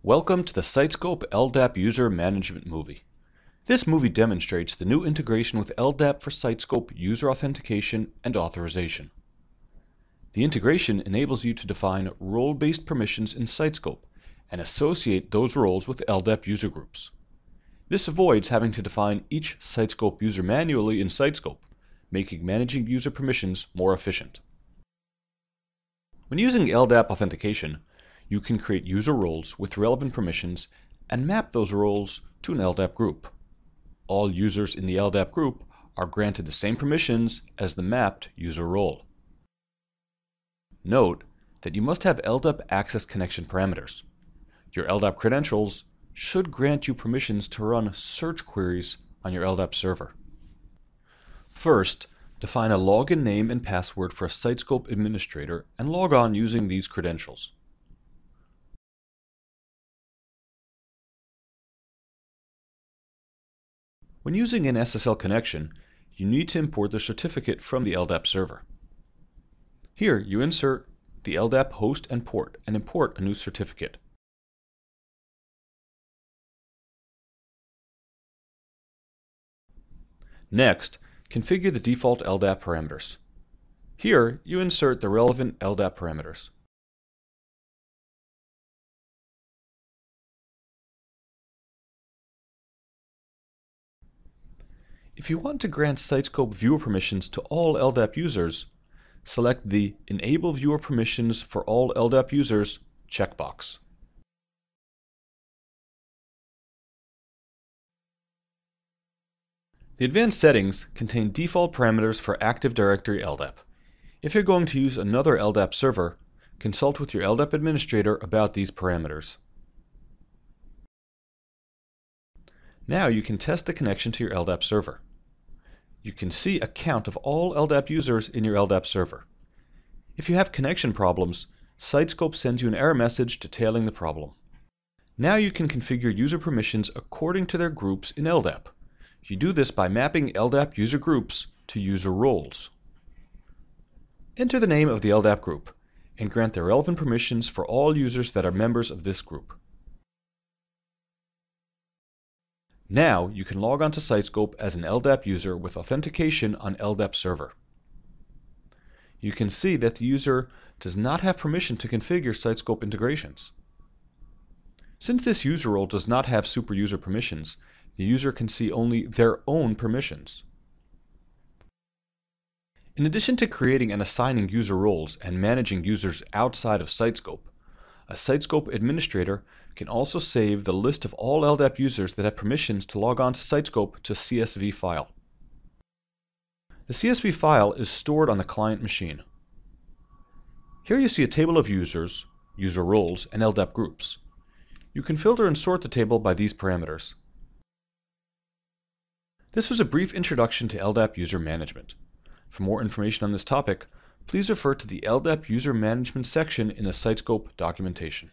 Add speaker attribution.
Speaker 1: Welcome to the Sitescope LDAP User Management movie. This movie demonstrates the new integration with LDAP for Sitescope user authentication and authorization. The integration enables you to define role-based permissions in Sitescope and associate those roles with LDAP user groups. This avoids having to define each Sitescope user manually in Sitescope, making managing user permissions more efficient. When using LDAP authentication, you can create user roles with relevant permissions and map those roles to an LDAP group. All users in the LDAP group are granted the same permissions as the mapped user role. Note that you must have LDAP access connection parameters. Your LDAP credentials should grant you permissions to run search queries on your LDAP server. First, define a login name and password for a Sitescope administrator and log on using these credentials. When using an SSL connection, you need to import the certificate from the LDAP server. Here, you insert the LDAP host and port and import a new certificate. Next, configure the default LDAP parameters. Here, you insert the relevant LDAP parameters. If you want to grant Sitescope viewer permissions to all LDAP users, select the Enable Viewer Permissions for all LDAP users checkbox. The advanced settings contain default parameters for Active Directory LDAP. If you're going to use another LDAP server, consult with your LDAP administrator about these parameters. Now you can test the connection to your LDAP server. You can see a count of all LDAP users in your LDAP server. If you have connection problems, Sitescope sends you an error message detailing the problem. Now you can configure user permissions according to their groups in LDAP. You do this by mapping LDAP user groups to user roles. Enter the name of the LDAP group and grant the relevant permissions for all users that are members of this group. Now you can log on to Sitescope as an LDAP user with authentication on LDAP server. You can see that the user does not have permission to configure Sitescope integrations. Since this user role does not have super user permissions, the user can see only their own permissions. In addition to creating and assigning user roles and managing users outside of Sitescope, a Sitescope administrator can also save the list of all LDAP users that have permissions to log on to Sitescope to CSV file. The CSV file is stored on the client machine. Here you see a table of users, user roles, and LDAP groups. You can filter and sort the table by these parameters. This was a brief introduction to LDAP user management. For more information on this topic, please refer to the LDAP user management section in the Sitescope documentation.